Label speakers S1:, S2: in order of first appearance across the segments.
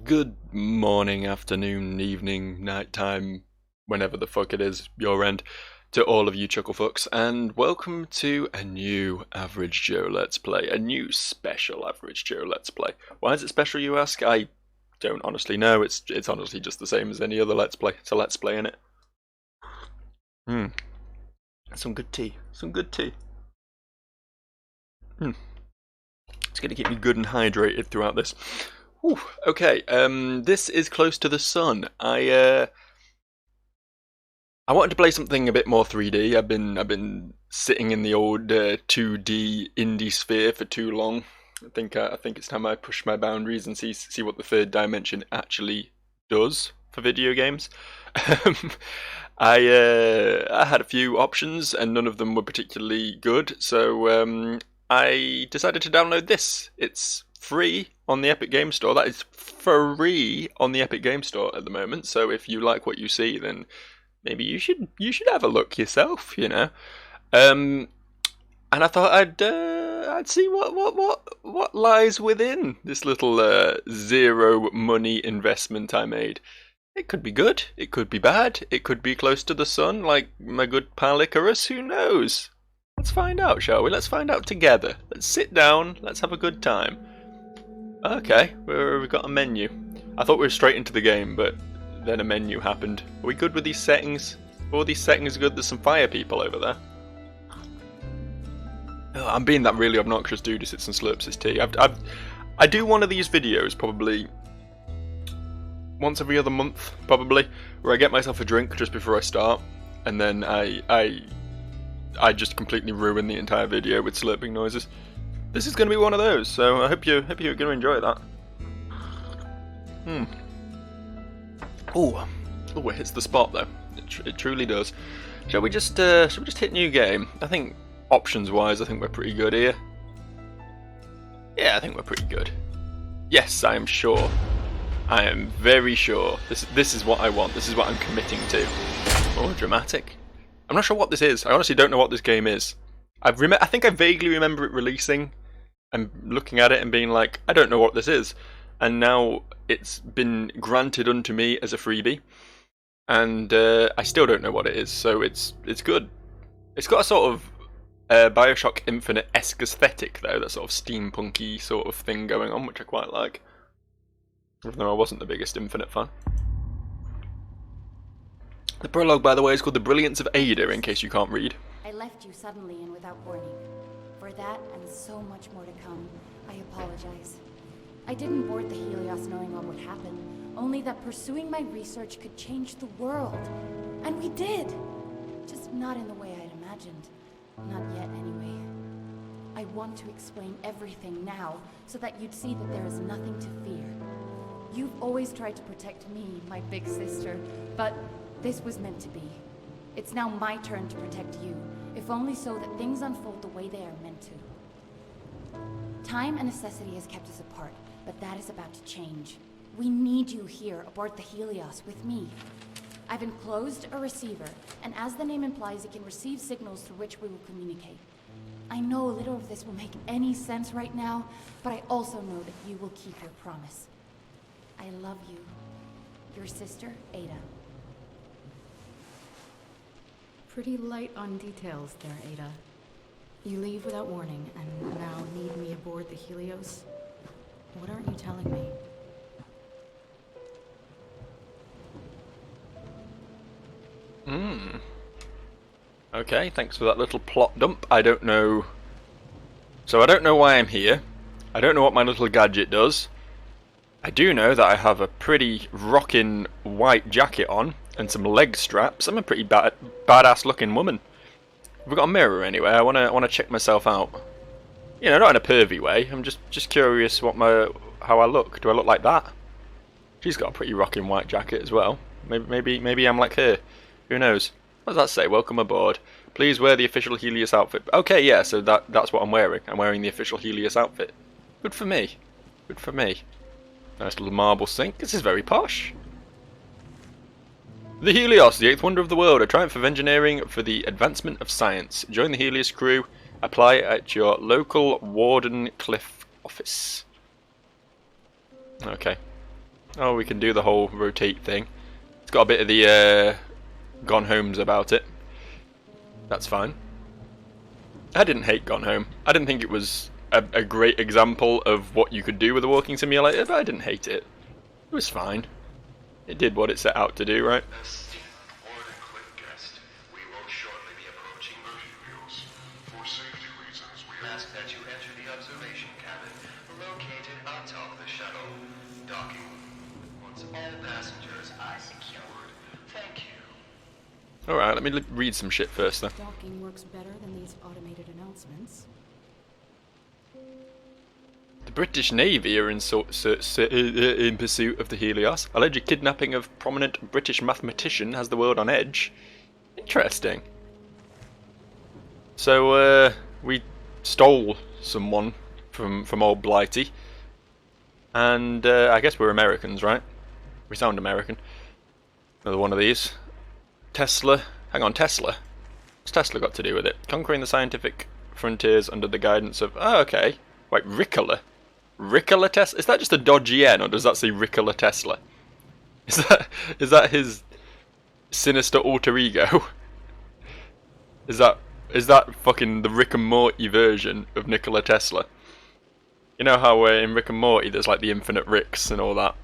S1: Good morning, afternoon, evening, nighttime, whenever the fuck it is, your end, to all of you chucklefucks, and welcome to a new Average Joe Let's Play, a new special Average Joe Let's Play. Why is it special, you ask? I don't honestly know. It's honestly just the same as any other Let's Play. It's a Let's Play, innit? Some good tea. Some good tea. It's gonna keep me good and hydrated throughout this. Whew, okay, this is Close to the Sun. I wanted to play something a bit more 3D. I've been sitting in the old 2D indie sphere for too long. I think it's time I push my boundaries and see what the third dimension actually does for video games. I had a few options and none of them were particularly good, so I decided to download this. It's free on the Epic Game Store. That is free on the Epic Game Store at the moment. So if you like what you see, then maybe you should have a look yourself. You know. And I thought I'd see what lies within this little zero money investment I made. It could be good. It could be bad. It could be close to the sun, like my good pal Icarus. Who knows? Let's find out, shall we? Let's find out together. Let's sit down. Let's have a good time. Okay, we've got a menu. I thought we were straight into the game, but then a menu happened. Are we good with these settings? Are all these settings good? There's some fire people over there. Oh, I'm being that really obnoxious dude who sits and slurps his tea. I do one of these videos probably once every other month, probably, where I get myself a drink just before I start, and then I just completely ruin the entire video with slurping noises. This is going to be one of those, so I hope you're going to enjoy that. Oh, it hits the spot though. It truly does. Shall we just hit new game? I think options-wise, I think we're pretty good here. Yeah, I think we're pretty good. Yes, I am sure. I am very sure. This is what I want. This is what I'm committing to. Oh, dramatic. I'm not sure what this is. I honestly don't know what this game is. I think I vaguely remember it releasing and looking at it and being like, I don't know what this is. And now it's been granted unto me as a freebie. And I still don't know what it is, so it's good. It's got a sort of Bioshock Infinite-esque aesthetic, though. That sort of steampunky sort of thing going on, which I quite like. Even though I wasn't the biggest Infinite fan. The prologue, by the way, is called The Brilliance of Ada, in case you can't read.
S2: I left you suddenly and without warning. For that, and so much more to come, I apologize. I didn't board the Helios knowing what would happen, only that pursuing my research could change the world. And we did! Just not in the way I'd imagined. Not yet, anyway. I want to explain everything now, so that you'd see that there is nothing to fear. You've always tried to protect me, my big sister, but this was meant to be. It's now my turn to protect you, if only so that things unfold the way they are meant to. Time and necessity has kept us apart, but that is about to change. We need you here aboard the Helios with me. I've enclosed a receiver, and as the name implies, it can receive signals through which we will communicate. I know little of this will make any sense right now, but I also know that you will keep your promise. I love you. Your sister, Ada.
S3: Pretty light on details there, Ada. You leave without warning, and now need me aboard the Helios? What aren't you telling me?
S1: Okay, thanks for that little plot dump. I don't know... So I don't know why I'm here. I don't know what my little gadget does. I do know that I have a pretty rockin' white jacket on and some leg straps. I'm a pretty badass looking woman. Have we got a mirror anyway? I wanna check myself out. You know, not in a pervy way. I'm just curious how I look. Do I look like that? She's got a pretty rockin' white jacket as well. Maybe I'm like her. Who knows? What does that say? Welcome aboard. Please wear the official Helios outfit. Okay, yeah, so that's what I'm wearing. I'm wearing the official Helios outfit. Good for me. Good for me. Nice little marble sink. This is very posh. The Helios, the eighth wonder of the world, a triumph of engineering for the advancement of science. Join the Helios crew. Apply at your local Warden Cliff office. Okay. Oh, we can do the whole rotate thing. It's got a bit of the Gone Homes about it. That's fine. I didn't hate Gone Home. I didn't think it was a great example of what you could do with a walking simulator, but I didn't hate it. It was fine. It did what it set out to do, right? Alright, let me read some shit first though.
S3: Docking works better than these automated announcements.
S1: The British Navy are in pursuit of the Helios. Alleged kidnapping of prominent British mathematician has the world on edge. Interesting. So, we stole someone from old Blighty. And, I guess we're Americans, right? We sound American. Another one of these. Tesla. Hang on, Tesla. What's Tesla got to do with it? Conquering the scientific frontiers under the guidance of... Oh, okay. Wait, Rickola. Rickola Tesla? Is that just a dodgy N, or does that say Rickola Tesla? Is that his sinister alter ego? Is that fucking the Rick and Morty version of Nikola Tesla? You know how in Rick and Morty there's like the infinite Ricks and all that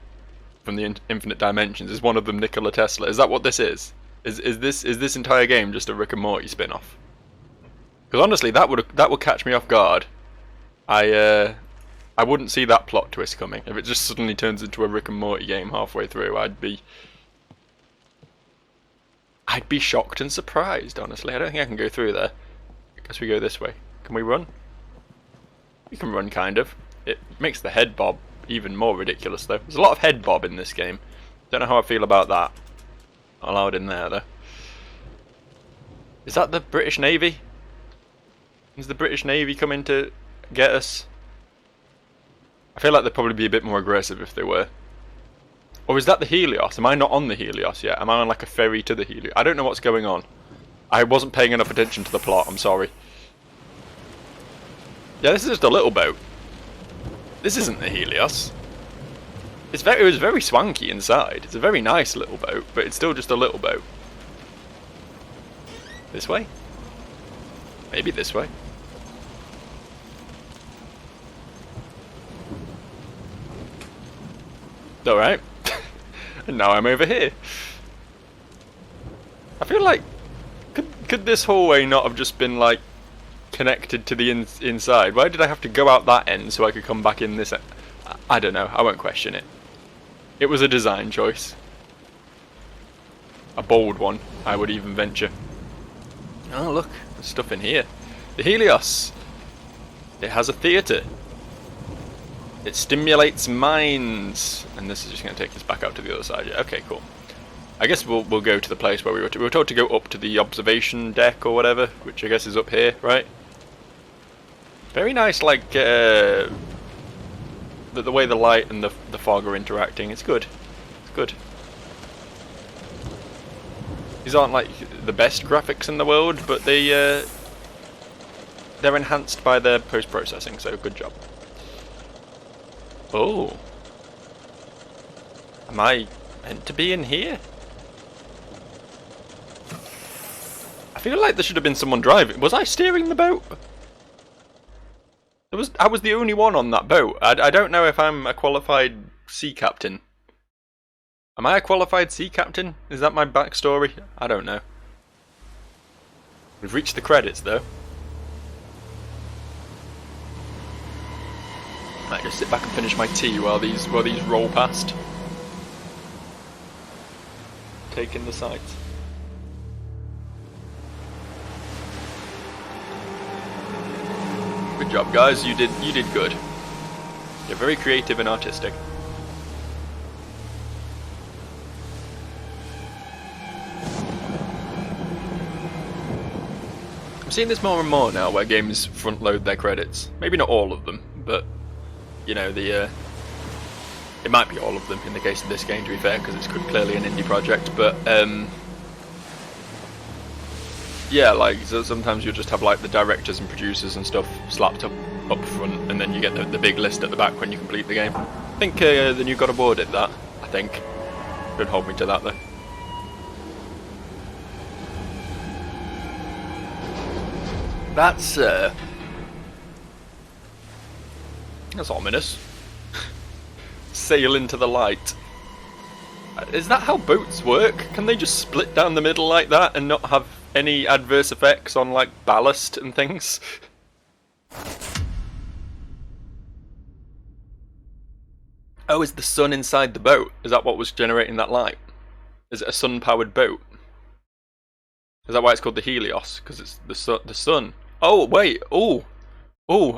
S1: from the infinite dimensions? Is one of them Nikola Tesla? Is that what this is? Is this entire game just a Rick and Morty spin-off? Because honestly, that would catch me off guard. I wouldn't see that plot twist coming. If it just suddenly turns into a Rick and Morty game halfway through, I'd be shocked and surprised, honestly. I don't think I can go through there. I guess we go this way. Can we run? We can run, kind of. It makes the head bob even more ridiculous, though. There's a lot of head bob in this game. Don't know how I feel about that. Not allowed in there, though. Is that the British Navy? Is the British Navy coming to get us? I feel like they'd probably be a bit more aggressive if they were. Or is that the Helios? Am I not on the Helios yet? Am I on like a ferry to the Helios? I don't know what's going on. I wasn't paying enough attention to the plot, I'm sorry. Yeah, this is just a little boat. This isn't the Helios. It was very swanky inside. It's a very nice little boat, but it's still just a little boat. This way? Maybe this way. Alright. And now I'm over here. I feel like... Could this hallway not have just been, like, connected to the inside? Why did I have to go out that end so I could come back in this end? I don't know. I won't question it. It was a design choice. A bold one, I would even venture. Oh, look. There's stuff in here. The Helios. It has a theatre. It stimulates minds. And this is just going to take us back out to the other side. Yeah, okay, cool. I guess we'll go to the place where we were told to go up to the observation deck or whatever, which I guess is up here, right? Very nice, like, the way the light and the fog are interacting. It's good. It's good. These aren't like the best graphics in the world, but they're enhanced by their post-processing, so good job. Oh. Am I meant to be in here? I feel like there should have been someone driving. Was I steering the boat? I was the only one on that boat. I don't know if I'm a qualified sea captain. Am I a qualified sea captain? Is that my backstory? I don't know. We've reached the credits though. Might just sit back and finish my tea while these roll past. Taking the sights. Good job, guys. You did good. You're very creative and artistic. I'm seeing this more and more now, where games front load their credits. Maybe not all of them, but you know it might be all of them in the case of this game, to be fair, because it's clearly an indie project. But yeah, like so sometimes you'll just have like the directors and producers and stuff slapped up front, and then you get the big list at the back when you complete the game. I think the new God of War did that. I think. Don't hold me to that though. That's ominous. Sail into the light. Is that how boats work? Can they just split down the middle like that and not have any adverse effects on like ballast and things? Oh, is the sun inside the boat? Is that what was generating that light? Is it a sun-powered boat? Is that why it's called the Helios? Because it's the sun. Oh wait. Oh,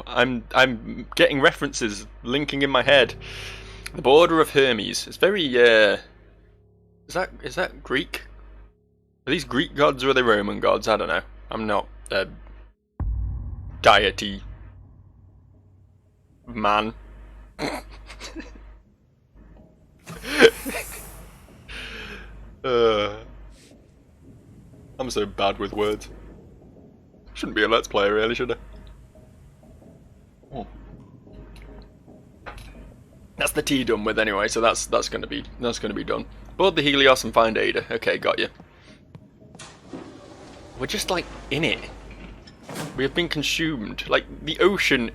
S1: I'm getting references linking in my head. The Border of Hermes. It's very Is that Greek? Are these Greek gods or are they Roman gods? I don't know. I'm not a deity man. I'm so bad with words. Shouldn't be a Let's Play really, should I? Oh. That's the tea done with anyway, so that's gonna be done. Board the Helios and find Ada. Okay, got you. We're just like in it. We have been consumed. Like the ocean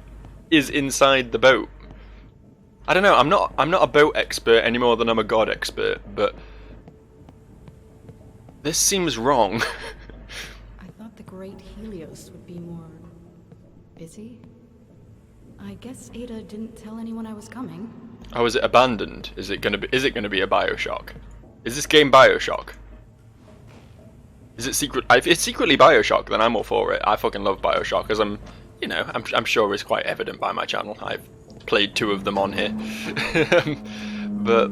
S1: is inside the boat. I don't know. I'm not a boat expert any more than I'm a god expert, but this seems wrong.
S3: I thought the Great Helios would be more busy. I guess Ada didn't tell anyone I was coming.
S1: Oh, is it abandoned? Is it gonna be a BioShock? Is this game BioShock? Is it secret? If it's secretly BioShock, then I'm all for it. I fucking love BioShock, as I'm sure is quite evident by my channel. I've played 2 of them on here. But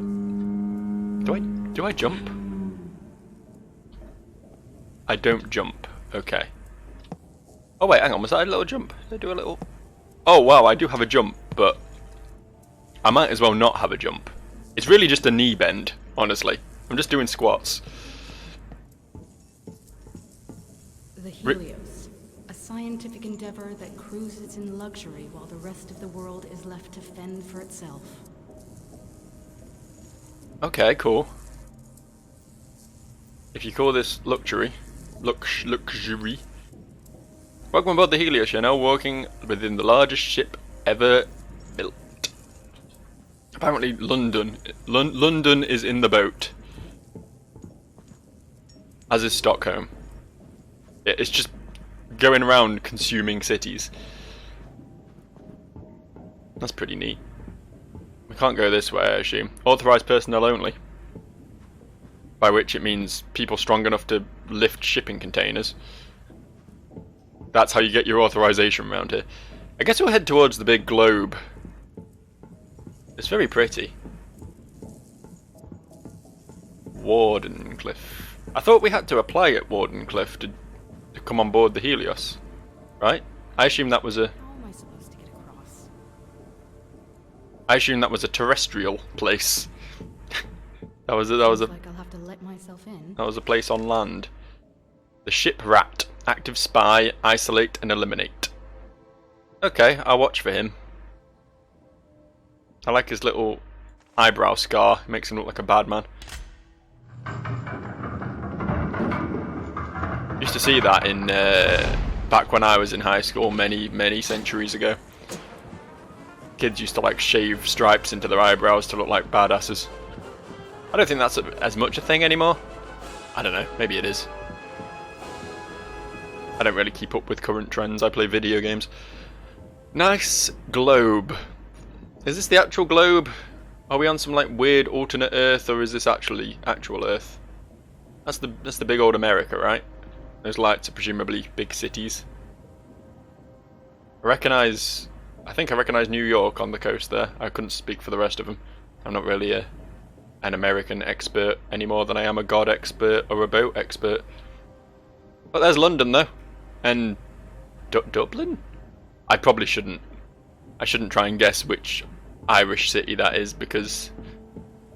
S1: do I jump? I don't jump. Okay. Oh wait, hang on. Was that a little jump? Did I do a little? Oh wow, I do have a jump, but I might as well not have a jump. It's really just a knee bend, honestly. I'm just doing squats.
S3: The Helios, a scientific endeavor that cruises in luxury while the rest of the world is left to fend for itself.
S1: Okay, cool. If you call this luxury. Welcome aboard the Helios. You're now walking within the largest ship ever built. Apparently London is in the boat. As is Stockholm. It's just going around consuming cities. That's pretty neat. We can't go this way, I assume. Authorized personnel only. By which it means people strong enough to lift shipping containers. That's how you get your authorization around here. I guess we'll head towards the big globe. It's very pretty. Wardenclyffe. I thought we had to apply at Wardenclyffe to come on board the Helios, right? I assume that was a.
S3: How am I supposed to get across?
S1: I assume that was a terrestrial place. that was a.
S3: Like I'll have to let myself in.
S1: That was a place on land. The ship rat. Active spy. Isolate and eliminate. Okay, I'll watch for him. I like his little eyebrow scar. It makes him look like a bad man. Used to see that in back when I was in high school many centuries ago. Kids used to like shave stripes into their eyebrows to look like badasses. I don't think that's as much a thing anymore. I don't know, maybe it is. I don't really keep up with current trends. I play video games. Nice globe. Is this the actual globe? Are we on some like weird alternate Earth, or is this actually actual Earth? That's the big old America, right? Those lights are presumably big cities. I think I recognise New York on the coast there. I couldn't speak for the rest of them. I'm not really an American expert any more than I am a god expert or a boat expert. But there's London though, and Dublin. I probably shouldn't. I shouldn't try and guess which Irish city that is, because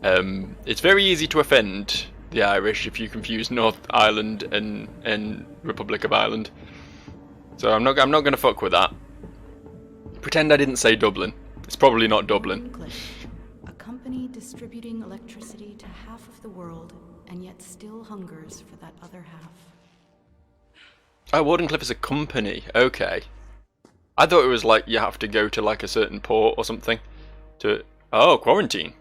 S1: it's very easy to offend the Irish if you confuse North Ireland and Republic of Ireland. So I'm not going to fuck with that. Pretend I didn't say Dublin. It's probably not Dublin.
S3: A company distributing electricity to half of the world, and yet still hungers for that other half.
S1: Oh, Wardenclyffe is a company. Okay. I thought it was like you have to go to like a certain port or something to... Oh, quarantine.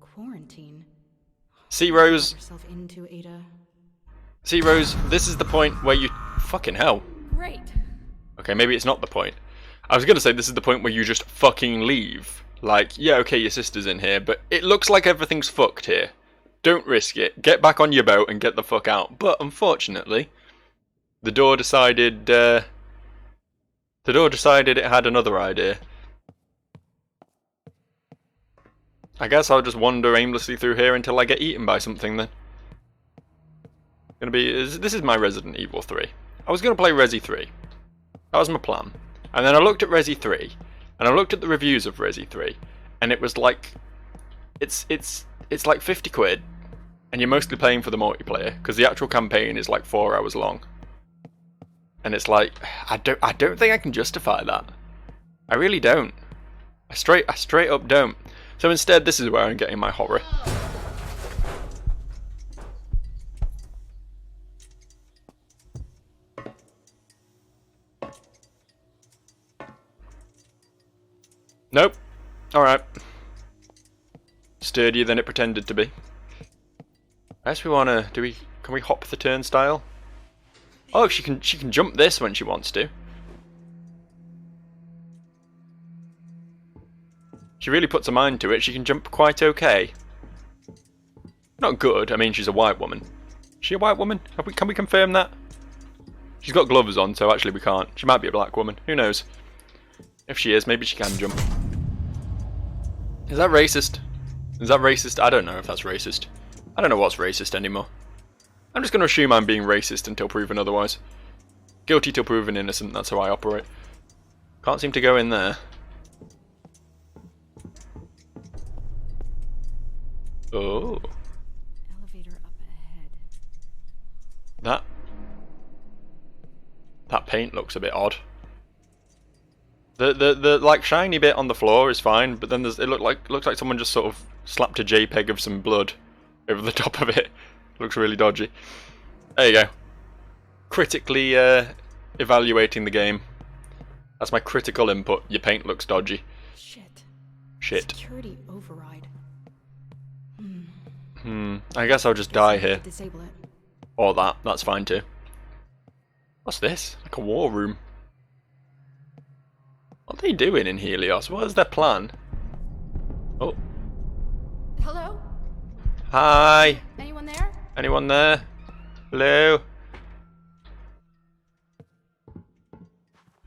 S3: Quarantine?
S1: See, Rose.
S3: Let yourself into, Ada.
S1: See, Rose, this is the point where you... Fucking hell.
S2: Great.
S1: Okay, maybe it's not the point. I was gonna say this is the point where you just fucking leave. Like, yeah, okay, your sister's in here, but it looks like everything's fucked here. Don't risk it. Get back on your boat and get the fuck out. But, unfortunately, the door decided it had another idea. I guess I'll just wander aimlessly through here until I get eaten by something then. This is my Resident Evil 3. I was gonna play Resi 3. That was my plan. And then I looked at Resi 3, and I looked at the reviews of Resi 3, and it was like, it's like 50 quid, and you're mostly paying for the multiplayer, because the actual campaign is like 4 hours long. And it's like, I don't think I can justify that. I really don't. I straight up don't. So instead, this is where I'm getting my horror. Nope. Alright. Sturdier than it pretended to be. I guess we wanna... Can we hop the turnstile? Oh, she can jump this when she wants to. She really puts her mind to it. She can jump quite okay. Not good. I mean, she's a white woman. Is she a white woman? Can we confirm that? She's got gloves on, so actually we can't. She might be a black woman. Who knows? If she is, maybe she can jump. Is that racist? Is that racist? I don't know if that's racist. I don't know what's racist anymore. I'm just going to assume I'm being racist until proven otherwise. Guilty till proven innocent, that's how I operate. Can't seem to go in there. Oh.
S3: Elevator up ahead.
S1: That paint looks a bit odd. The like shiny bit on the floor is fine, but then it looks like someone just sort of slapped a JPEG of some blood over the top of it. Looks really dodgy. There you go. Critically evaluating the game. That's my critical input. Your paint looks dodgy. Shit.
S3: Security override.
S1: I guess I'll just die here.
S3: Disable it.
S1: Or that. That's fine too. What's this? Like a war room. What are they doing in Helios? What is their plan? Oh.
S2: Hello?
S1: Hi.
S2: Anyone there?
S1: Anyone there? Hello?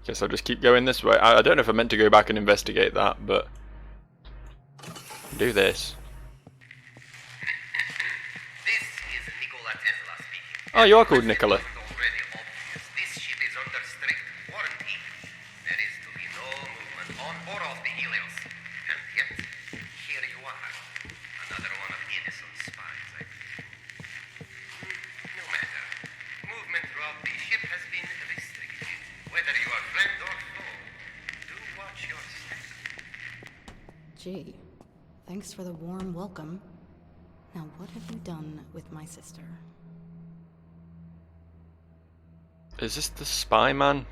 S1: Guess I'll just keep going this way. I don't know if I meant to go back and investigate that, but... do this.
S4: This is Nikola Tesla speaking.
S1: Oh, you are called Nikola.
S4: Already obvious. This ship is under strict quarantine. There is to be no movement on or off the Helios. And yet, here you are. Another one of Edison's spies, I believe. No matter. Movement throughout the ship has been restricted. Whether you are friend or foe, do watch your step.
S3: Gee, thanks for the warm welcome. Now what have you done with my sister?
S1: Is this the spy man?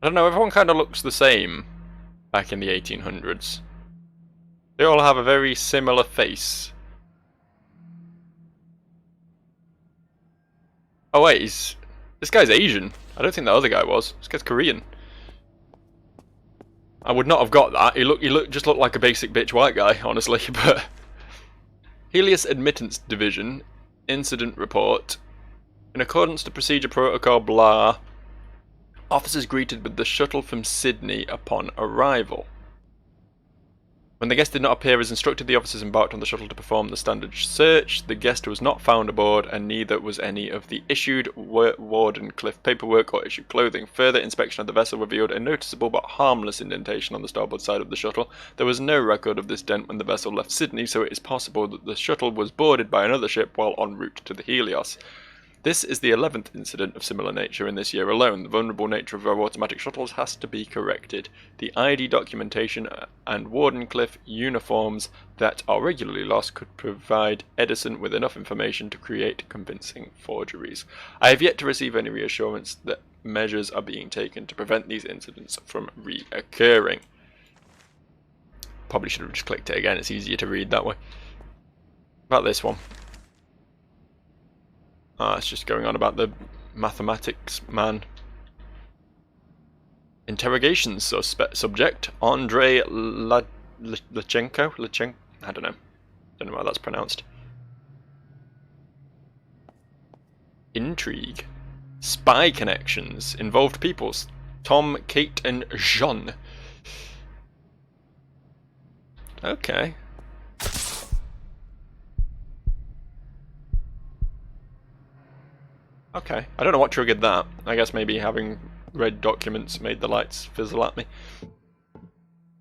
S1: I don't know, everyone kind of looks the same back in the 1800s. They all have a very similar face. Oh wait, this guy's Asian. I don't think the other guy was. This guy's Korean. I would not have got that. He just looked like a basic bitch white guy, honestly, but... Helios Admittance Division, Incident Report. In accordance to procedure protocol blah, officers greeted with the shuttle from Sydney upon arrival. When the guest did not appear as instructed, the officers embarked on the shuttle to perform the standard search. The guest was not found aboard, and neither was any of the issued Wardenclyffe paperwork or issued clothing. Further inspection of the vessel revealed a noticeable but harmless indentation on the starboard side of the shuttle. There was no record of this dent when the vessel left Sydney, so it is possible that the shuttle was boarded by another ship while en route to the Helios. This is the 11th incident of similar nature in this year alone. The vulnerable nature of our automatic shuttles has to be corrected. The ID documentation and Wardenclyffe uniforms that are regularly lost could provide Edison with enough information to create convincing forgeries. I have yet to receive any reassurance that measures are being taken to prevent these incidents from reoccurring. Probably should have just clicked it again, it's easier to read that way. About this one. It's just going on about the mathematics man. Interrogation subject Andrei Lachenko? I don't know how that's pronounced. Intrigue. Spy connections. Involved peoples. Tom, Kate, and Jean. Okay. Okay. I don't know what triggered that. I guess maybe having read documents made the lights fizzle at me.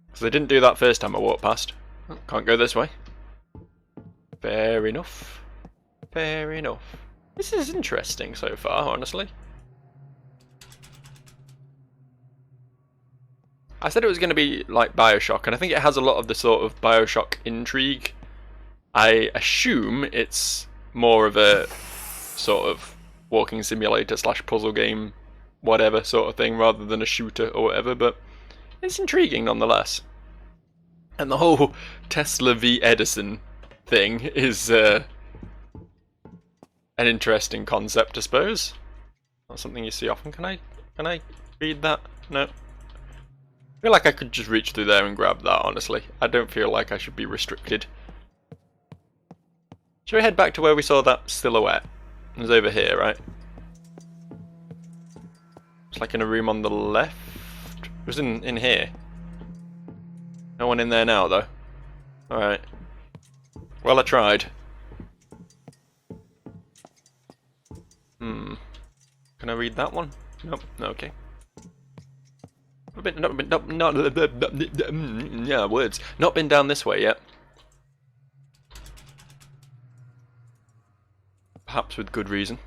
S1: Because they didn't do that first time I walked past. Oh, can't go this way. Fair enough. Fair enough. This is interesting so far, honestly. I said it was going to be like Bioshock, and I think it has a lot of the sort of Bioshock intrigue. I assume it's more of a sort of walking simulator / puzzle game, whatever sort of thing, rather than a shooter or whatever, but it's intriguing nonetheless. And the whole Tesla v Edison thing is an interesting concept, I suppose. Not something you see often. Can I read that? No. I feel like I could just reach through there and grab that, honestly. I don't feel like I should be restricted. Shall we head back to where we saw that silhouette? It was over here, right? It's like in a room on the left. It was in here. No one in there now, though. Alright. Well, I tried. Can I read that one? Nope. Okay. Yeah, words. Not been down this way yet. Perhaps with good reason.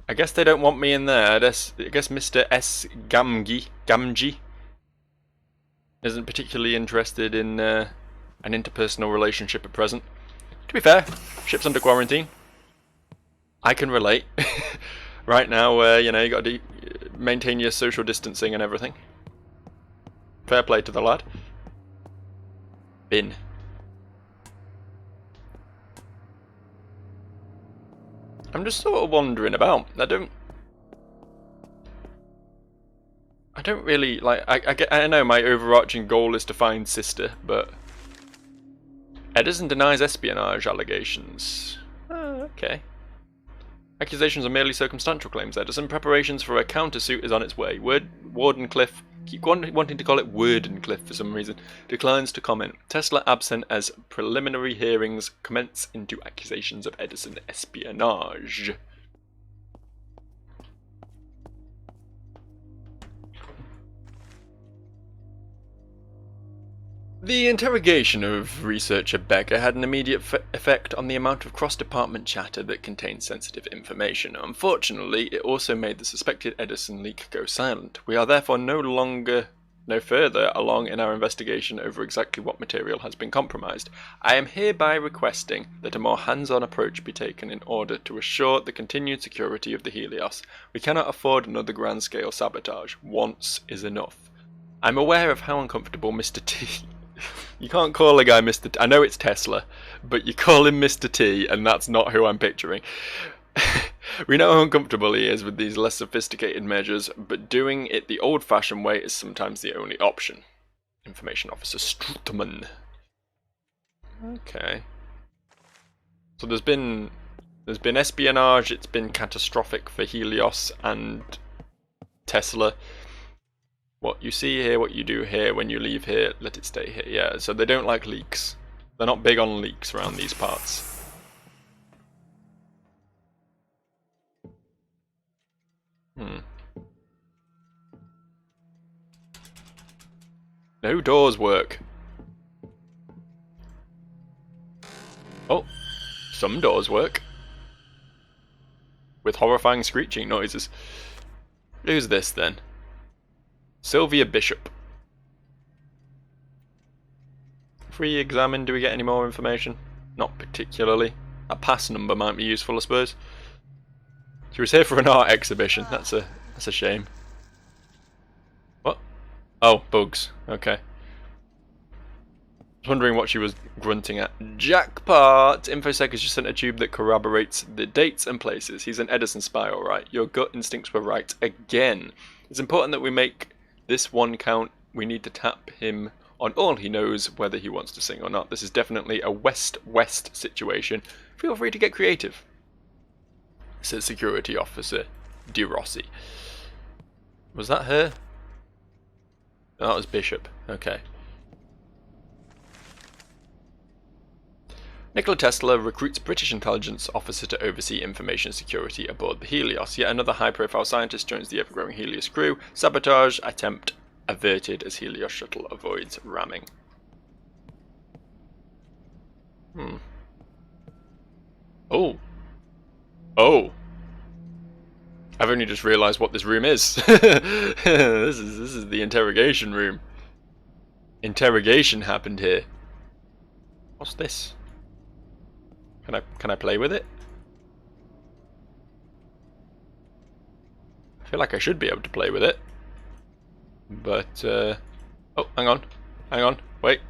S1: I guess they don't want me in there. I guess Mr. S. Gamgee isn't particularly interested in an interpersonal relationship at present. To be fair, ship's under quarantine. I can relate. Right now, you know, you got to maintain your social distancing and everything. Fair play to the lad. Bin. I'm just sort of wandering about. I don't really like. I know my overarching goal is to find Sister, but Edison denies espionage allegations. Oh, okay. Accusations are merely circumstantial claims, Edison. Preparations for a countersuit is on its way. Wardenclyffe, keep wanting to call it Wardenclyffe for some reason, declines to comment. Tesla absent as preliminary hearings commence into accusations of Edison espionage. The interrogation of researcher Becker had an immediate effect on the amount of cross-department chatter that contained sensitive information. Unfortunately, it also made the suspected Edison leak go silent. We are therefore no further along in our investigation over exactly what material has been compromised. I am hereby requesting that a more hands-on approach be taken in order to assure the continued security of the Helios. We cannot afford another grand-scale sabotage. Once is enough. I'm aware of how uncomfortable Mr. T... You can't call a guy Mr. T. I know it's Tesla, but you call him Mr. T, and that's not who I'm picturing. We know how uncomfortable he is with these less sophisticated measures, but doing it the old-fashioned way is sometimes the only option. Information Officer Strutman. Okay. So there's been espionage. It's been catastrophic for Helios and Tesla. What you see here, what you do here, when you leave here, let it stay here. Yeah, so they don't like leaks. They're not big on leaks around these parts. No doors work. some doors work. With horrifying screeching noises. Who's this then? Sylvia Bishop. If we examine, do we get any more information? Not particularly. A pass number might be useful, I suppose. She was here for an art exhibition. That's a shame. What? Oh, bugs. Okay. I was wondering what she was grunting at. Jackpot! InfoSec has just sent a tube that corroborates the dates and places. He's an Edison spy, alright. Your gut instincts were right again. It's important that we make this one count. We need to tap him on all he knows, whether he wants to sing or not. This is definitely a West-West situation. Feel free to get creative, says Security Officer De Rossi. Was that her? That was Bishop. Okay. Nikola Tesla recruits British intelligence officer to oversee information security aboard the Helios. Yet another high-profile scientist joins the ever-growing Helios crew. Sabotage attempt averted as Helios shuttle avoids ramming. Oh. Oh. I've only just realised what this room is. This is the interrogation room. Interrogation happened here. What's this? Can I play with it? I feel like I should be able to play with it. But oh, hang on. Wait.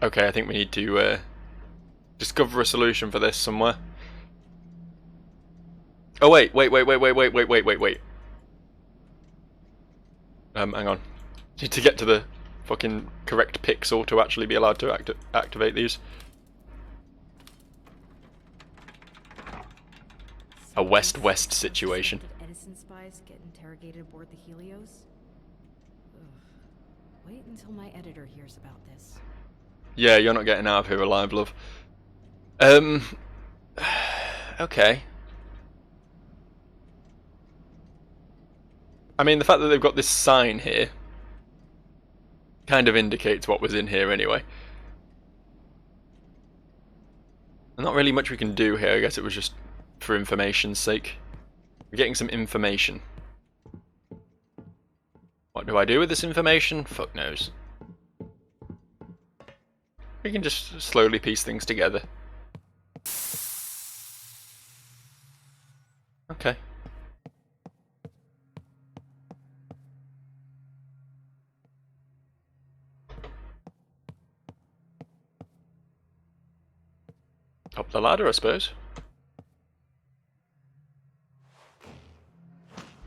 S1: Okay, I think we need to discover a solution for this somewhere. Oh wait. Hang on. Need to get to the fucking correct pixel to actually be allowed to activate these. A West-West situation.
S3: Edison spies get interrogated aboard the Helios? Ugh. Wait until my editor hears about this.
S1: Yeah, you're not getting out of here alive, love. Okay. I mean, the fact that they've got this sign here kind of indicates what was in here anyway. Not really much we can do here. I guess it was just for information's sake. We're getting some information. What do I do with this information? Fuck knows. We can just slowly piece things together. Okay. Up the ladder, I suppose.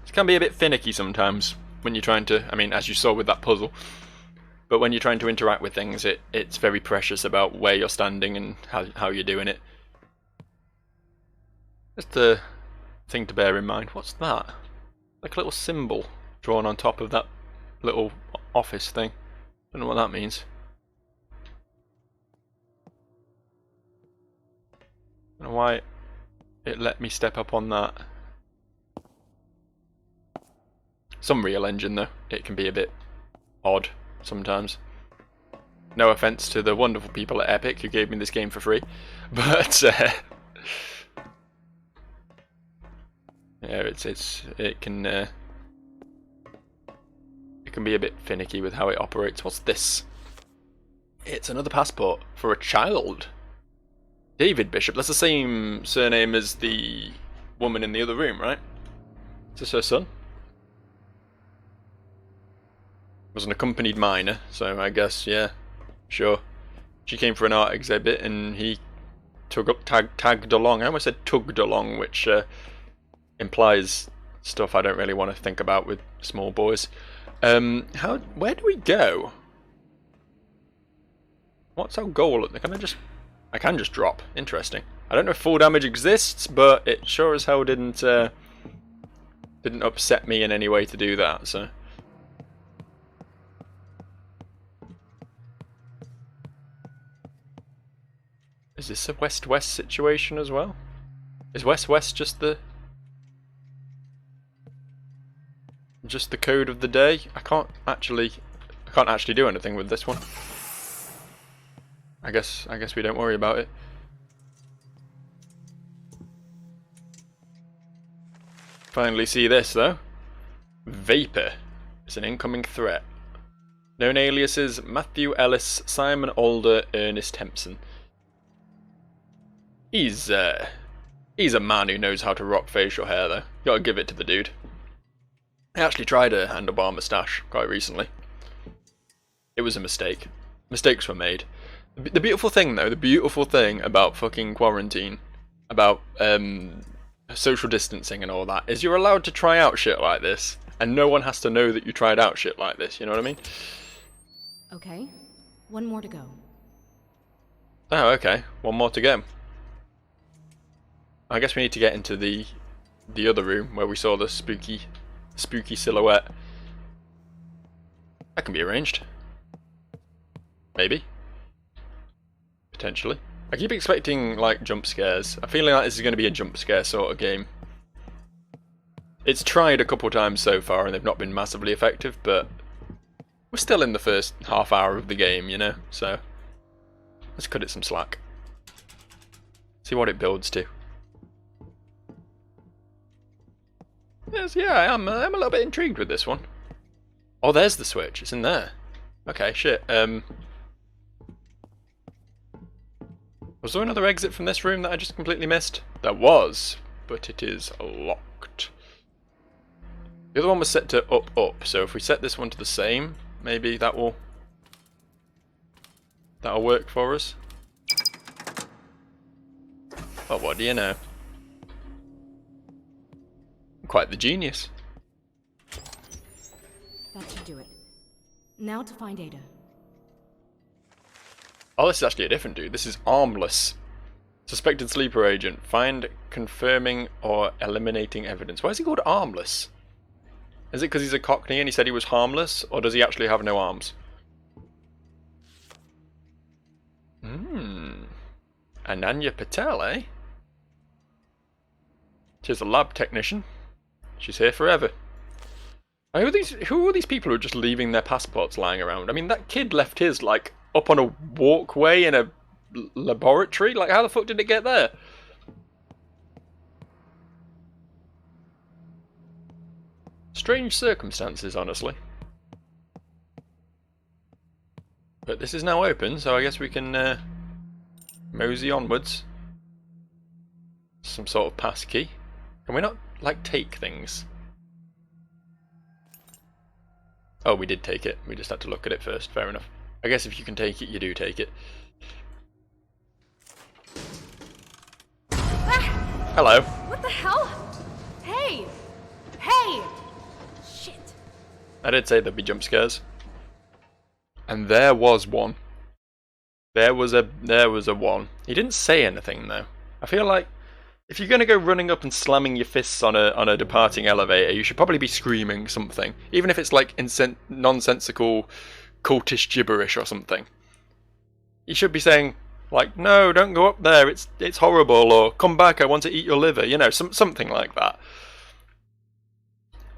S1: It can be a bit finicky sometimes when you're trying to, I mean, as you saw with that puzzle. But when you're trying to interact with things, it's very precious about where you're standing and how you're doing it. Just a thing to bear in mind. What's that? Like a little symbol drawn on top of that little office thing. Don't know what that means. I don't know why it let me step up on that. Some Real Engine though, it can be a bit odd sometimes. No offense to the wonderful people at Epic who gave me this game for free, but yeah, it can be a bit finicky with how it operates. What's this? It's another passport for a child. David Bishop. That's the same surname as the woman in the other room, right? Is this her son? Was an accompanied minor, so I guess, yeah, sure. She came for an art exhibit and he tagged along. I almost said tugged along, which implies stuff I don't really want to think about with small boys. Where do we go? What's our goal? I can just drop. Interesting. I don't know if full damage exists, but it sure as hell didn't upset me in any way to do that, so. Is this a West-West situation as well? Is West-West just the just the code of the day. I can't actually do anything with this one. I guess we don't worry about it. Finally see this though. Vapor is an incoming threat. Known aliases: Matthew Ellis, Simon Alder, Ernest Hempson. He's a man who knows how to rock facial hair though. Gotta give it to the dude. I actually tried a handlebar moustache quite recently. It was a mistake. Mistakes were made. The beautiful thing though, the beautiful thing about fucking quarantine, about social distancing and all that, is you're allowed to try out shit like this, and no one has to know that you tried out shit like this, you know what I mean?
S3: Okay, one more to go.
S1: Oh, okay. One more to go. I guess we need to get into the other room where we saw the spooky silhouette. That can be arranged. Maybe. Potentially. I keep expecting, like, jump scares. I'm feeling like this is going to be a jump scare sort of game. It's tried a couple times so far and they've not been massively effective, but we're still in the first half hour of the game, you know? So, let's cut it some slack. See what it builds to. Yes, yeah, I'm a little bit intrigued with this one. Oh, there's the switch. It's in there. Okay, shit. Was there another exit from this room that I just completely missed? There was, but it is locked. The other one was set to up, so if we set this one to the same, maybe that'll work for us. Oh, what do you know? Quite the genius.
S3: That should do it. Now to find Ada.
S1: Oh, this is actually a different dude. This is Armless. Suspected sleeper agent. Find, confirming, or eliminating evidence. Why is he called Armless? Is it because he's a Cockney and he said he was harmless? Or does he actually have no arms? Ananya Patel, eh? She's a lab technician. She's here forever. Who are these people who are just leaving their passports lying around? I mean, that kid left his, like, up on a walkway in a laboratory? Like, how the fuck did it get there? Strange circumstances, honestly. But this is now open, so I guess we can mosey onwards. Some sort of pass key. Can we not, like, take things? Oh, we did take it. We just had to look at it first. Fair enough. I guess if you can take it, you do take it.
S2: Ah!
S1: Hello.
S2: What the hell? Hey! Hey! Shit.
S1: I did say there'd be jump scares. And there was one. There was a one. He didn't say anything though. I feel like if you're gonna go running up and slamming your fists on a departing elevator, you should probably be screaming something, even if it's like nonsensical, cultish gibberish or something. You should be saying like, "No, don't go up there. It's horrible," or "Come back, I want to eat your liver." You know, something like that,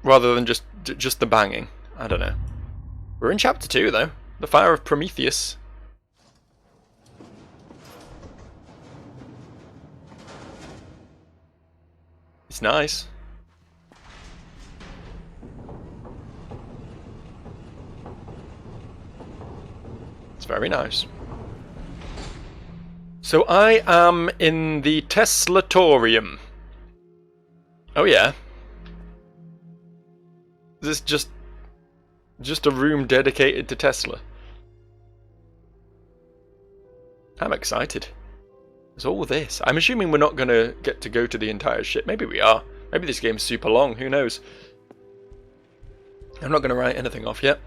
S1: rather than just the banging. I don't know. We're in chapter 2 though. The Fire of Prometheus. It's nice. It's very nice. So I am in the Teslatorium. Oh yeah. Is this just a room dedicated to Tesla? I'm excited. There's all this. I'm assuming we're not going to get to go to the entire ship. Maybe we are. Maybe this game's super long. Who knows? I'm not going to write anything off yet.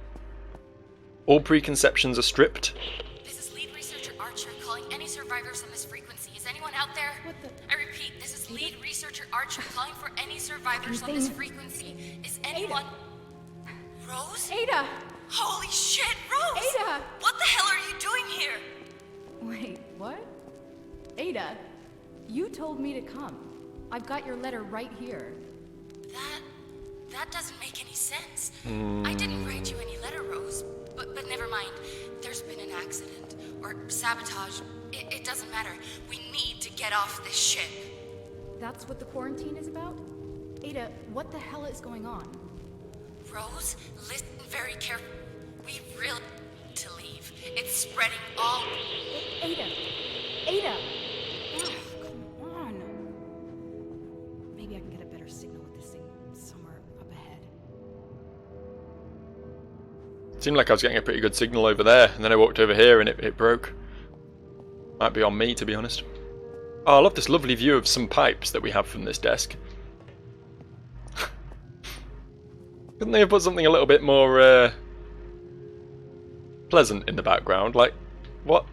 S1: All preconceptions are stripped.
S5: This is lead researcher Archer calling any survivors on this frequency. Is anyone out there?
S3: What the?
S5: I repeat, this is lead researcher Archer calling for any survivors on this frequency. Is anyone... Rose?
S3: Ada!
S5: Holy shit, Rose!
S3: Ada!
S5: What the hell are you doing here?
S3: Wait, what? Ada, you told me to come. I've got your letter right here.
S5: That doesn't make any sense. I didn't write you any letter, Rose. But never mind. There's been an accident. Or sabotage. It doesn't matter. We need to get off this ship.
S3: That's what the quarantine is about? Ada, what the hell is going on?
S5: Rose, listen very carefully. We really need to leave. It's spreading all...
S3: Ada! Ada! Oh, come on. Maybe I can get a better signal with this thing somewhere up ahead.
S1: Seemed like I was getting a pretty good signal over there, and then I walked over here and it broke. Might be on me, to be honest. Oh, I love this lovely view of some pipes that we have from this desk. Couldn't they have put something a little bit more pleasant in the background? Like, what?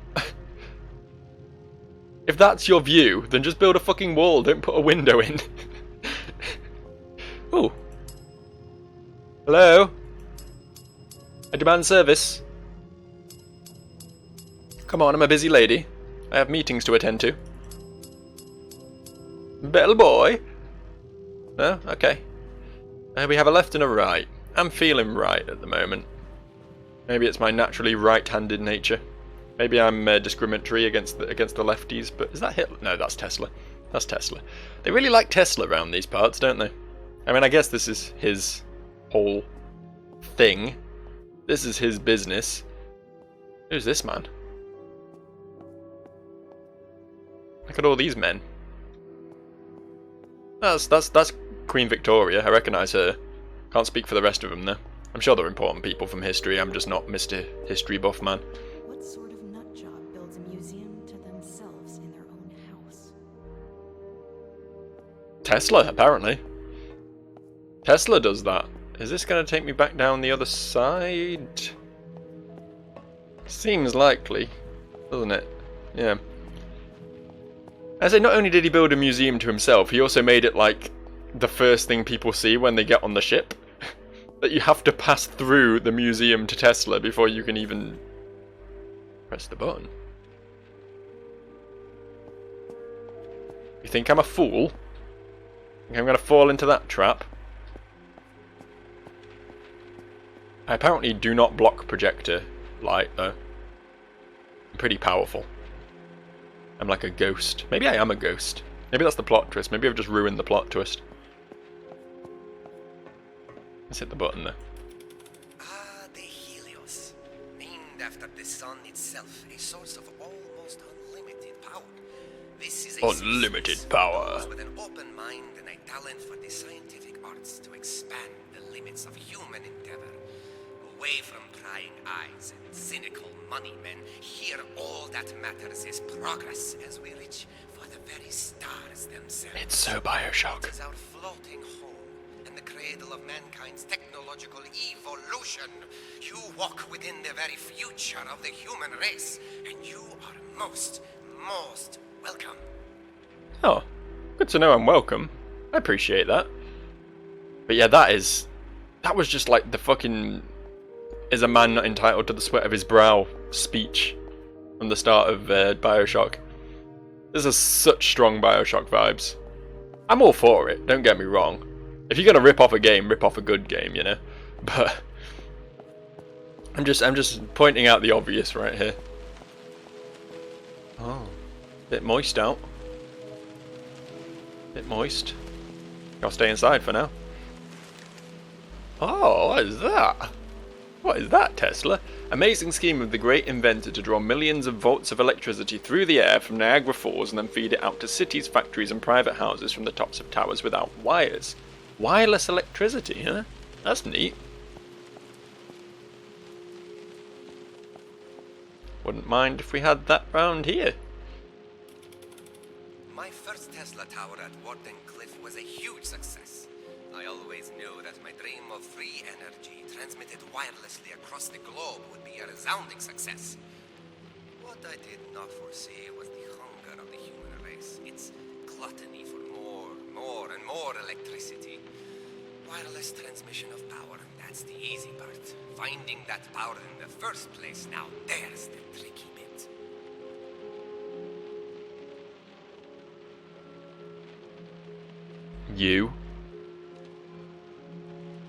S1: If that's your view, then just build a fucking wall, don't put a window in. Ooh. Hello? I demand service. Come on, I'm a busy lady. I have meetings to attend to. Bellboy? No? Okay. We have a left and a right. I'm feeling right at the moment. Maybe it's my naturally right-handed nature. Maybe I'm discriminatory against the lefties, but is that Hitler? No, that's Tesla. That's Tesla. They really like Tesla around these parts, don't they? I mean, I guess this is his whole thing. This is his business. Who's this man? Look at all these men. That's Queen Victoria. I recognise her. Can't speak for the rest of them though. I'm sure they're important people from history. I'm just not Mr. History Buff man.
S3: What sort of nutjob builds a museum to themselves in their own house?
S1: Tesla, apparently. Tesla does that. Is this going to take me back down the other side? Seems likely, doesn't it? Yeah. I say, not only did he build a museum to himself, he also made it like the first thing people see when they get on the ship. That you have to pass through the museum to Tesla before you can even press the button. You think I'm a fool? Think I'm going to fall into that trap? I apparently do not block projector light though. I'm pretty powerful. I'm like a ghost. Maybe I am a ghost. Maybe that's the plot twist. Maybe I've just ruined the plot twist. Let's hit the button there.
S4: Ah, the Helios. Named after the sun itself, a source of almost unlimited power. This is a
S1: Unlimited power.
S4: With an open mind and a talent for the scientific arts to expand the limits of human endeavor. Away from prying eyes and cynical money men, here all that matters is progress as we reach for the very stars themselves.
S1: It's so Bioshock.
S4: It is our floating home and the cradle of mankind's technological evolution. You walk within the very future of the human race, and you are most welcome.
S1: Oh, good to know I'm welcome. I appreciate that. But yeah, that was just like the fucking "is a man not entitled to the sweat of his brow" speech from the start of Bioshock. This is such strong Bioshock vibes. I'm all for it, don't get me wrong. If you're gonna rip off a game, rip off a good game, you know? But I'm just pointing out the obvious right here. Oh, bit moist out. Bit moist. I'll stay inside for now. Oh, what is that? What is that, Tesla? Amazing scheme of the great inventor to draw millions of volts of electricity through the air from Niagara Falls and then feed it out to cities, factories and private houses from the tops of towers without wires. Wireless electricity, huh? That's neat. Wouldn't mind if we had that round here.
S4: My first Tesla tower at Wardenclyffe was a huge success. I always knew that my dream of free energy transmitted wirelessly across the globe would be a resounding success. What I did not foresee was the hunger of the human race, its gluttony for more and more electricity. Wireless transmission of power, that's the easy part. Finding that power in the first place, now there's the tricky bit.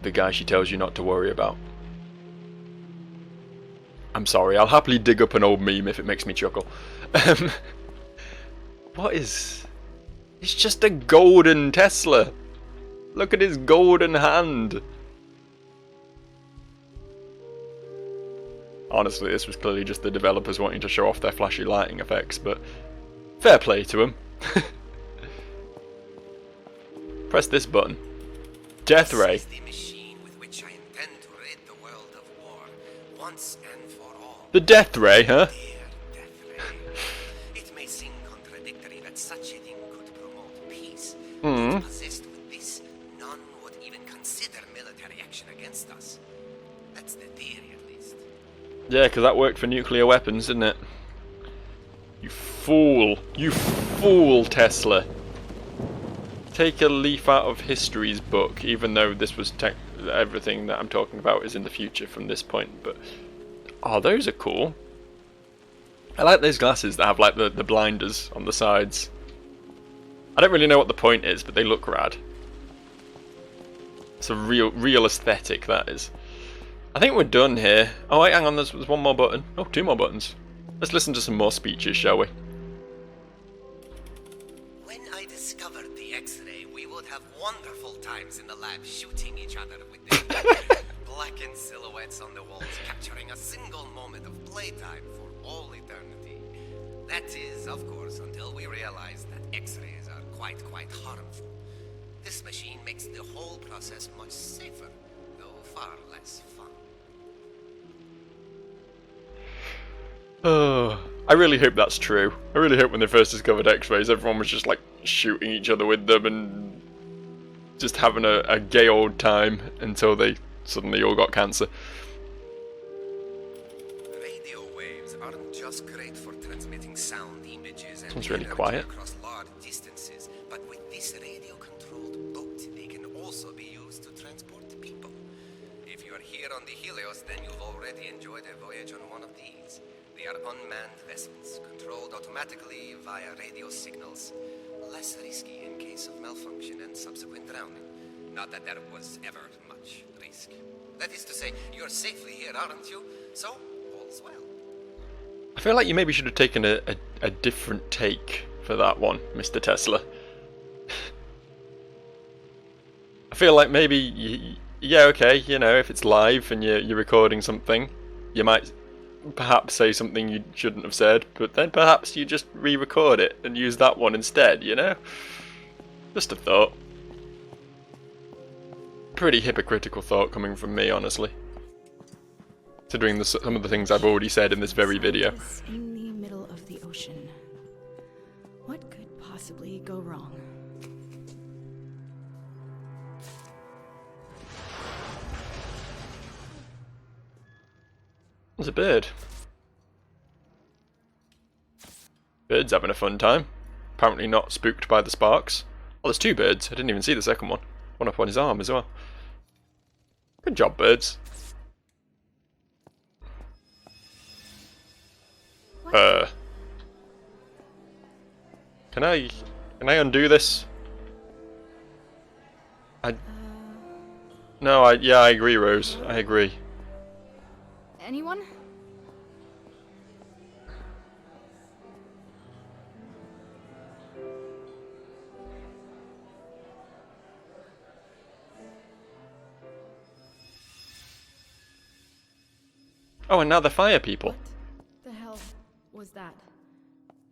S1: the guy she tells you not to worry about. I'm sorry, I'll happily dig up an old meme if it makes me chuckle. What is... It's just a golden Tesla. Look at his golden hand. Honestly, this was clearly just the developers wanting to show off their flashy lighting effects, but fair play to them. Press this button. Death Ray.
S4: This is the machine with which I intend to rid the world of war, once and for all.
S1: The Death Ray, huh?
S4: Dear Death Ray. It may seem contradictory that such a thing could promote peace. But possessed with this, none would even consider military action against us. That's the theory, at least.
S1: Yeah, because that worked for nuclear weapons, didn't it? You fool. You fool, Tesla. Take a leaf out of history's book, even though this was everything that I'm talking about is in the future from this point, but... Oh, those are cool. I like those glasses that have like the blinders on the sides. I don't really know what the point is, but they look rad. It's a real aesthetic, that is. I think we're done here. Oh wait, hang on, there's one more button. Oh, two more buttons. Let's listen to some more speeches, shall we?
S4: When I discovered the X-ray, we would have wonderful times in the lab shooting each other with the blackened silhouettes on the walls, capturing a single moment of playtime for all eternity. That is, of course, until we realize that X-rays are quite harmful. This machine makes the whole process much safer, though far less fun.
S1: Oh, I really hope that's true. I really hope when they first discovered X-rays, everyone was just like shooting each other with them and just having a gay old time until they suddenly all got cancer.
S4: Radio waves aren't just great for transmitting sound, images, and
S1: Sounds really
S4: energy
S1: quiet.
S4: across large distances, but with this radio-controlled boat, they can also be used to transport people. If you are here on the Helios, then you've already enjoyed a voyage on one of these. They are unmanned vessels, controlled automatically via radio signals. Less risky in case of malfunction and subsequent drowning. Not that there was ever much risk. That is to say, you're safely here, aren't you? So, all's well.
S1: I feel like you maybe should have taken a different take for that one, Mr. Tesla. I feel like maybe, yeah, okay, you know, if it's live and you're recording something, you might perhaps say something you shouldn't have said, but then perhaps you just re-record it and use that one instead, you know? Just a thought. Pretty hypocritical thought coming from me, honestly. Considering some of the things I've already said in this very video.
S3: It's in the middle of the ocean. What could possibly go wrong?
S1: There's a bird. Bird's having a fun time. Apparently not spooked by the sparks. Oh, there's two birds. I didn't even see the second one. One up on his arm as well. Good job, birds. Can I undo this? No, yeah, I agree, Rose. I agree.
S2: Anyone?
S1: Oh, and now the fire people.
S3: What the hell was that?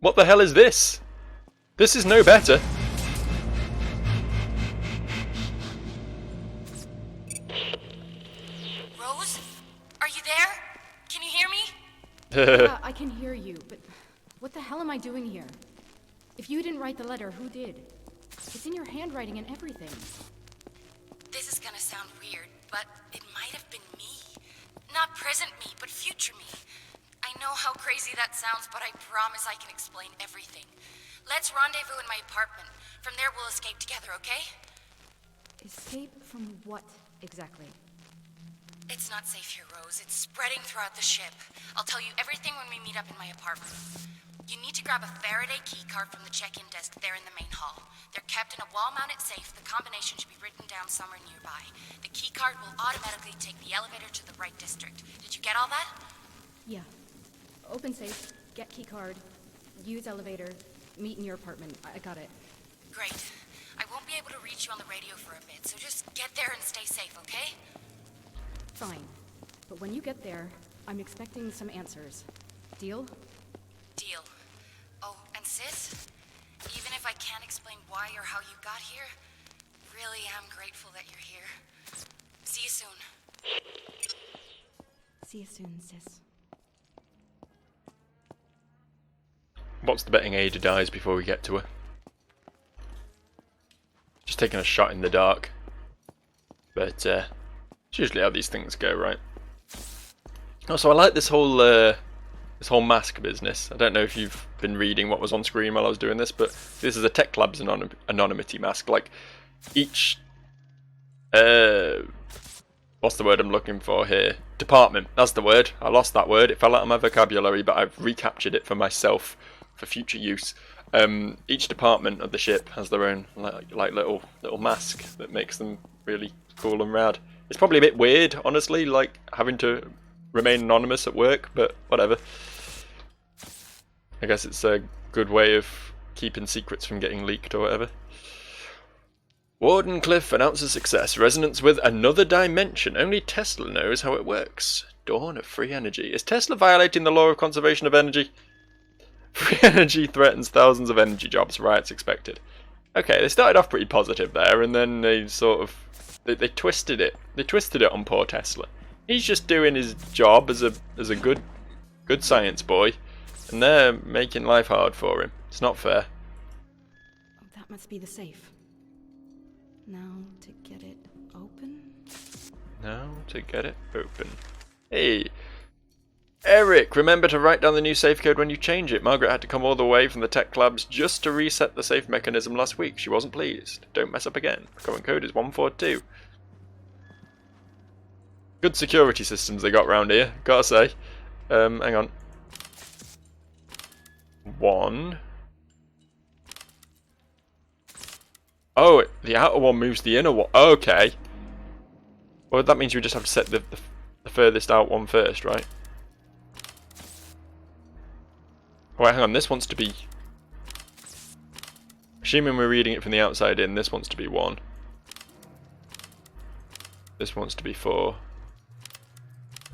S1: What the hell is this? This is no better.
S5: Rose? Are you there? Can you hear me?
S3: Yeah, I can hear you, but what the hell am I doing here? If you didn't write the letter, who did? It's in your handwriting and everything.
S5: This is gonna sound weird, but it might have been me. Not present me, but future me. I know how crazy that sounds, but I promise I can explain everything. Let's rendezvous in my apartment. From there, we'll escape together, okay?
S3: Escape from what, exactly?
S5: It's not safe here, Rose. It's spreading throughout the ship. I'll tell you everything when we meet up in my apartment. You need to grab a Faraday keycard from the check-in desk there in the main hall. They're kept in a wall-mounted safe. The combination should be written down somewhere nearby. The keycard will automatically take the elevator to the right district. Did you get all that?
S3: Yeah. Open safe, get keycard, use elevator, meet in your apartment. I got it.
S5: Great. I won't be able to reach you on the radio for a bit, so just get there and stay safe, okay?
S3: Fine. But when you get there, I'm expecting some answers. Deal?
S5: Deal. Oh, and sis, even if I can't explain why or how you got here, really am grateful that you're here. See you soon.
S3: See you soon, sis.
S1: What's the betting Ada dies before we get to her? Just taking a shot in the dark. But it's usually how these things go, right? Also, I like this whole mask business. I don't know if you've been reading what was on screen while I was doing this, but this is a Tech Labs anonymity mask. Like, each... what's the word I'm looking for here? Department. That's the word. I lost that word. It fell out of my vocabulary, but I've recaptured it for myself for future use. Each department of the ship has their own like little mask that makes them really cool and rad. It's probably a bit weird, honestly, like having to remain anonymous at work, but whatever. I guess it's a good way of keeping secrets from getting leaked or whatever. Wardenclyffe announces success. Resonance with another dimension. Only Tesla knows how it works. Dawn of free energy. Is Tesla violating the law of conservation of energy? Free energy threatens thousands of energy jobs. Riots expected. Okay, they started off pretty positive there, and then they sort of they twisted it. They twisted it on poor Tesla. He's just doing his job as a good science boy, and they're making life hard for him. It's not fair.
S3: Oh, that must be the safe. Now to get it open?
S1: Now to get it open. Hey, Eric, remember to write down the new safe code when you change it. Margaret had to come all the way from the Tech Labs just to reset the safe mechanism last week. She wasn't pleased. Don't mess up again. Current code is 142. Good security systems they got round here, gotta say. Hang on. 1. Oh, the outer one moves the inner one. Okay. Well, that means you just have to set the furthest out one first, right? Oh, wait, hang on. This wants to be... Assuming we're reading it from the outside in, this wants to be 1. This wants to be 4.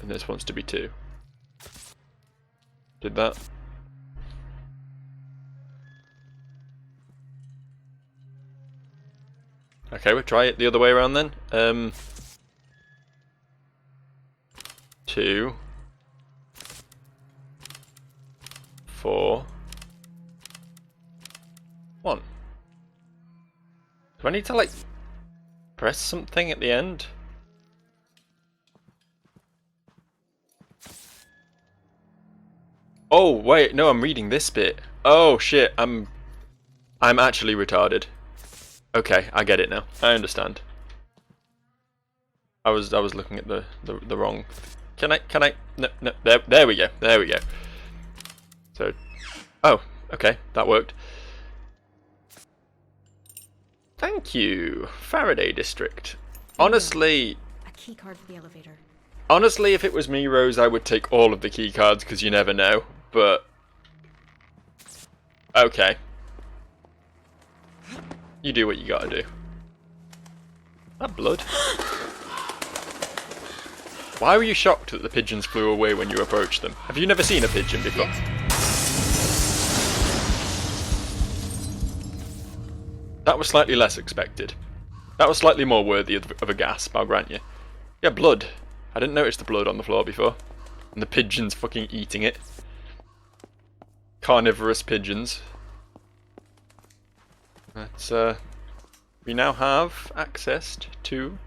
S1: And this wants to be 2. Did that? Okay, we'll try it the other way around then. 2, 4, 1. Do I need to like press something at the end? Oh wait, no, I'm reading this bit. Oh shit, I'm actually retarded. Okay, I get it now. I understand. I was looking at the wrong. Can I? No, there we go. There we go. So, oh, okay, that worked. Thank you, Faraday District. Honestly,
S3: A key card for the elevator.
S1: honestly, if it was me, Rose, I would take all of the key cards because you never know. But okay, you do what you gotta do. That blood. Why were you shocked that the pigeons flew away when you approached them? Have you never seen a pigeon before? That was slightly less expected. That was slightly more worthy of a gasp, I'll grant you. Yeah, blood. I didn't notice the blood on the floor before. And the pigeons fucking eating it. Carnivorous pigeons. But, we now have access to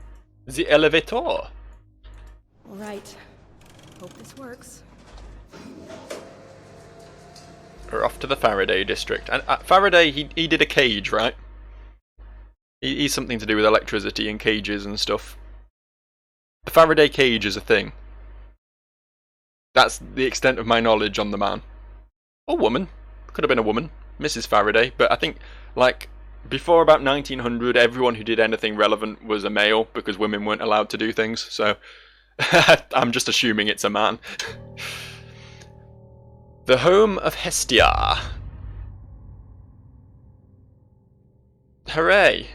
S1: the elevator.
S3: All right. Hope this works.
S1: We're off to the Faraday district. And Faraday, he did a cage, right? He's something to do with electricity and cages and stuff. The Faraday cage is a thing. That's the extent of my knowledge on the man. Or woman. Could have been a woman, Mrs. Faraday, but I think, like, before about 1900, everyone who did anything relevant was a male because women weren't allowed to do things, so I'm just assuming it's a man. The home of Hestia. Hooray!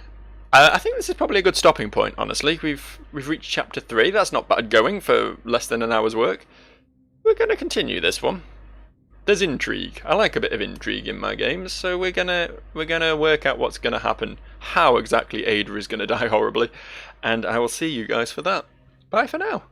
S1: I think this is probably a good stopping point, honestly. We've reached chapter 3. That's not bad going for less than an hour's work. We're going to continue this one. There's intrigue. I like a bit of intrigue in my games, so we're gonna work out what's gonna happen, how exactly Ada is gonna die horribly, and I will see you guys for that. Bye for now.